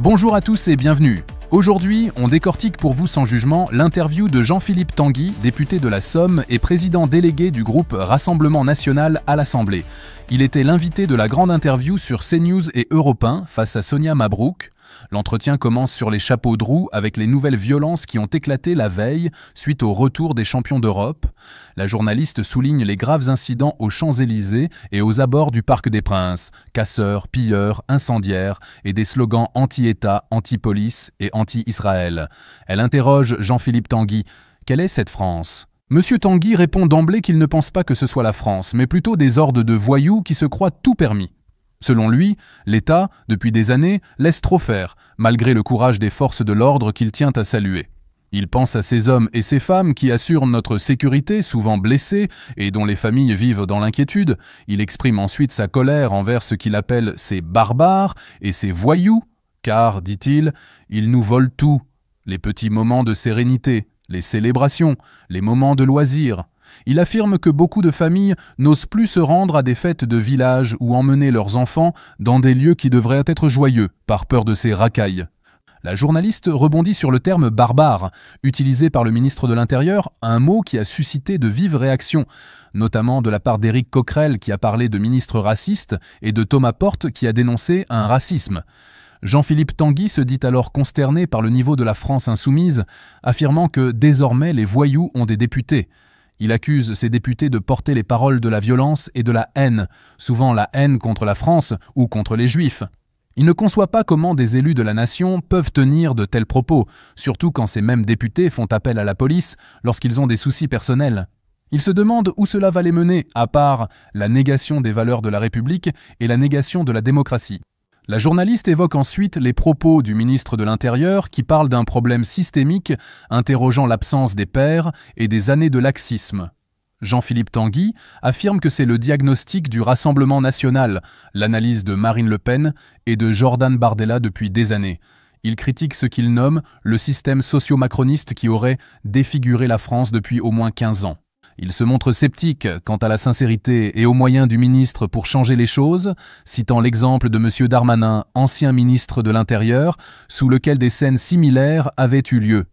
Bonjour à tous et bienvenue. Aujourd'hui, on décortique pour vous sans jugement l'interview de Jean-Philippe Tanguy, député de la Somme et président délégué du groupe Rassemblement National à l'Assemblée. Il était l'invité de la grande interview sur CNews et Europe 1 face à Sonia Mabrouk. L'entretien commence sur les chapeaux de roue avec les nouvelles violences qui ont éclaté la veille suite au retour des champions d'Europe. La journaliste souligne les graves incidents aux Champs-Élysées et aux abords du Parc des Princes, casseurs, pilleurs, incendiaires et des slogans anti-État, anti-police et anti-Israël. Elle interroge Jean-Philippe Tanguy. Quelle est cette France ? Monsieur Tanguy répond d'emblée qu'il ne pense pas que ce soit la France, mais plutôt des hordes de voyous qui se croient tout permis. Selon lui, l'État, depuis des années, laisse trop faire, malgré le courage des forces de l'ordre qu'il tient à saluer. Il pense à ces hommes et ces femmes qui assurent notre sécurité, souvent blessés, et dont les familles vivent dans l'inquiétude. Il exprime ensuite sa colère envers ce qu'il appelle ces barbares et ces voyous, car, dit-il, ils nous volent tout, les petits moments de sérénité, les célébrations, les moments de loisirs. Il affirme que beaucoup de familles n'osent plus se rendre à des fêtes de village ou emmener leurs enfants dans des lieux qui devraient être joyeux, par peur de ces racailles. La journaliste rebondit sur le terme « barbare », utilisé par le ministre de l'Intérieur, un mot qui a suscité de vives réactions, notamment de la part d'Éric Coquerel qui a parlé de ministre raciste et de Thomas Porte qui a dénoncé un racisme. Jean-Philippe Tanguy se dit alors consterné par le niveau de la France insoumise, affirmant que désormais les voyous ont des députés. Il accuse ces députés de porter les paroles de la violence et de la haine, souvent la haine contre la France ou contre les Juifs. Il ne conçoit pas comment des élus de la nation peuvent tenir de tels propos, surtout quand ces mêmes députés font appel à la police lorsqu'ils ont des soucis personnels. Il se demande où cela va les mener, à part la négation des valeurs de la République et la négation de la démocratie. La journaliste évoque ensuite les propos du ministre de l'Intérieur qui parle d'un problème systémique, interrogeant l'absence des pères et des années de laxisme. Jean-Philippe Tanguy affirme que c'est le diagnostic du Rassemblement National, l'analyse de Marine Le Pen et de Jordan Bardella depuis des années. Il critique ce qu'il nomme le système socio-macroniste qui aurait défiguré la France depuis au moins 15 ans. Il se montre sceptique quant à la sincérité et aux moyens du ministre pour changer les choses, citant l'exemple de M. Darmanin, ancien ministre de l'Intérieur, sous lequel des scènes similaires avaient eu lieu.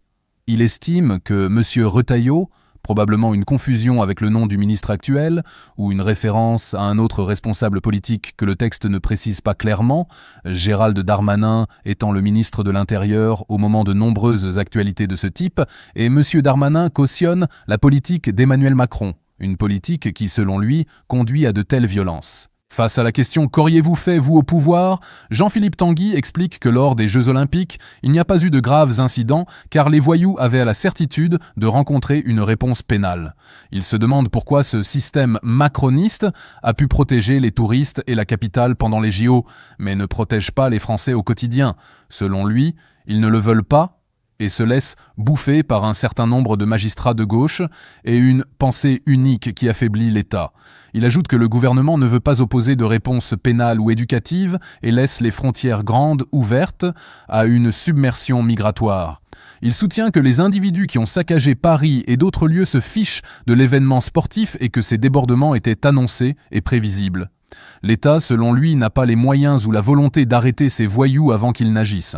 Il estime que M. Retailleau, probablement une confusion avec le nom du ministre actuel, ou une référence à un autre responsable politique que le texte ne précise pas clairement, Gérald Darmanin étant le ministre de l'Intérieur au moment de nombreuses actualités de ce type, et M. Darmanin cautionne la politique d'Emmanuel Macron, une politique qui, selon lui, conduit à de telles violences. Face à la question « Qu'auriez-vous fait, vous, au pouvoir ?», Jean-Philippe Tanguy explique que lors des Jeux Olympiques, il n'y a pas eu de graves incidents car les voyous avaient la certitude de rencontrer une réponse pénale. Il se demande pourquoi ce système macroniste a pu protéger les touristes et la capitale pendant les JO, mais ne protège pas les Français au quotidien. Selon lui, ils ne le veulent pas et se laissent bouffer par un certain nombre de magistrats de gauche et une pensée unique qui affaiblit l'État. Il ajoute que le gouvernement ne veut pas opposer de réponse pénale ou éducative et laisse les frontières grandes ouvertes à une submersion migratoire. Il soutient que les individus qui ont saccagé Paris et d'autres lieux se fichent de l'événement sportif et que ces débordements étaient annoncés et prévisibles. L'État, selon lui, n'a pas les moyens ou la volonté d'arrêter ces voyous avant qu'ils n'agissent.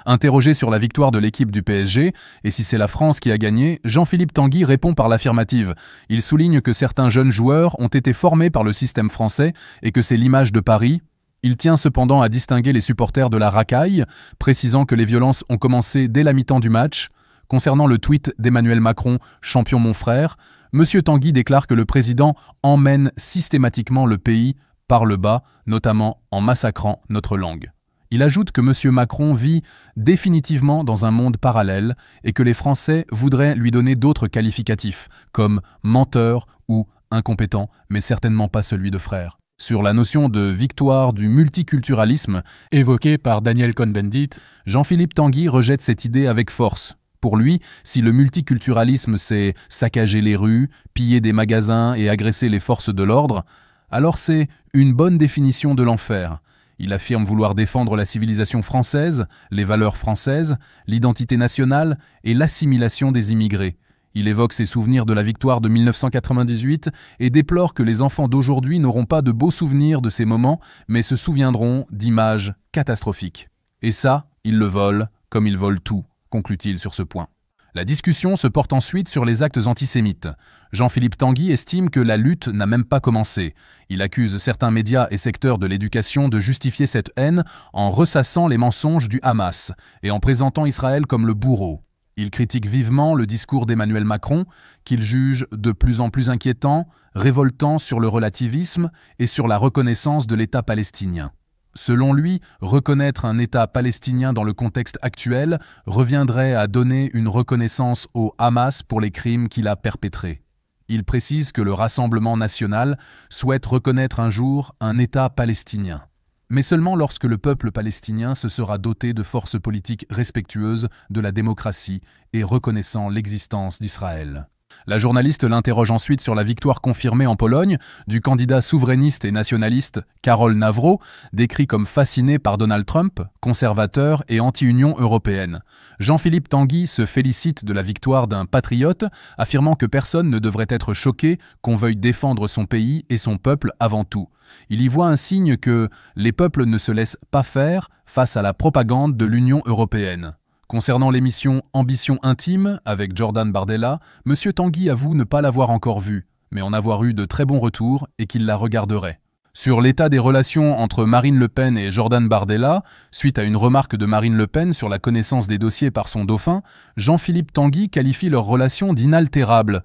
Interrogé sur la victoire de l'équipe du PSG, et si c'est la France qui a gagné, Jean-Philippe Tanguy répond par l'affirmative. Il souligne que certains jeunes joueurs ont été formés par le système français et que c'est l'image de Paris. Il tient cependant à distinguer les supporters de la racaille, précisant que les violences ont commencé dès la mi-temps du match. Concernant le tweet d'Emmanuel Macron, « Champion mon frère », M. Tanguy déclare que le président emmène systématiquement le pays par le bas, notamment en massacrant notre langue. Il ajoute que M. Macron vit définitivement dans un monde parallèle et que les Français voudraient lui donner d'autres qualificatifs, comme menteur ou incompétent, mais certainement pas celui de frère. Sur la notion de victoire du multiculturalisme, évoquée par Daniel Cohn-Bendit, Jean-Philippe Tanguy rejette cette idée avec force. Pour lui, si le multiculturalisme c'est saccager les rues, piller des magasins et agresser les forces de l'ordre, alors c'est une bonne définition de l'enfer. Il affirme vouloir défendre la civilisation française, les valeurs françaises, l'identité nationale et l'assimilation des immigrés. Il évoque ses souvenirs de la victoire de 1998 et déplore que les enfants d'aujourd'hui n'auront pas de beaux souvenirs de ces moments, mais se souviendront d'images catastrophiques. Et ça, ils le volent, comme ils volent tout, conclut-il sur ce point. La discussion se porte ensuite sur les actes antisémites. Jean-Philippe Tanguy estime que la lutte n'a même pas commencé. Il accuse certains médias et secteurs de l'éducation de justifier cette haine en ressassant les mensonges du Hamas et en présentant Israël comme le bourreau. Il critique vivement le discours d'Emmanuel Macron, qu'il juge de plus en plus inquiétant, révoltant sur le relativisme et sur la reconnaissance de l'État palestinien. Selon lui, reconnaître un État palestinien dans le contexte actuel reviendrait à donner une reconnaissance au Hamas pour les crimes qu'il a perpétrés. Il précise que le Rassemblement national souhaite reconnaître un jour un État palestinien, mais seulement lorsque le peuple palestinien se sera doté de forces politiques respectueuses de la démocratie et reconnaissant l'existence d'Israël. La journaliste l'interroge ensuite sur la victoire confirmée en Pologne du candidat souverainiste et nationaliste Karol Nawro, décrit comme fasciné par Donald Trump, conservateur et anti-Union européenne. Jean-Philippe Tanguy se félicite de la victoire d'un patriote, affirmant que personne ne devrait être choqué qu'on veuille défendre son pays et son peuple avant tout. Il y voit un signe que les peuples ne se laissent pas faire face à la propagande de l'Union européenne. Concernant l'émission Ambition intime avec Jordan Bardella, M. Tanguy avoue ne pas l'avoir encore vue, mais en avoir eu de très bons retours et qu'il la regarderait. Sur l'état des relations entre Marine Le Pen et Jordan Bardella, suite à une remarque de Marine Le Pen sur la connaissance des dossiers par son dauphin, Jean-Philippe Tanguy qualifie leur relation d'inaltérable.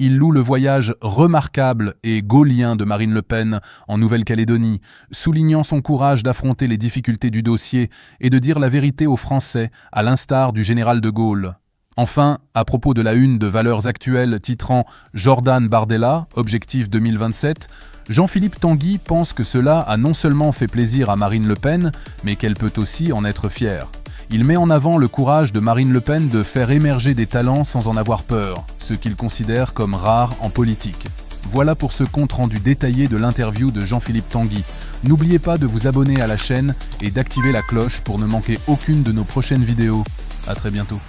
Il loue le voyage remarquable et gaullien de Marine Le Pen en Nouvelle-Calédonie, soulignant son courage d'affronter les difficultés du dossier et de dire la vérité aux Français, à l'instar du général de Gaulle. Enfin, à propos de la une de Valeurs Actuelles titrant « Jordan Bardella, objectif 2027 », Jean-Philippe Tanguy pense que cela a non seulement fait plaisir à Marine Le Pen, mais qu'elle peut aussi en être fière. Il met en avant le courage de Marine Le Pen de faire émerger des talents sans en avoir peur, ce qu'il considère comme rare en politique. Voilà pour ce compte-rendu détaillé de l'interview de Jean-Philippe Tanguy. N'oubliez pas de vous abonner à la chaîne et d'activer la cloche pour ne manquer aucune de nos prochaines vidéos. À très bientôt.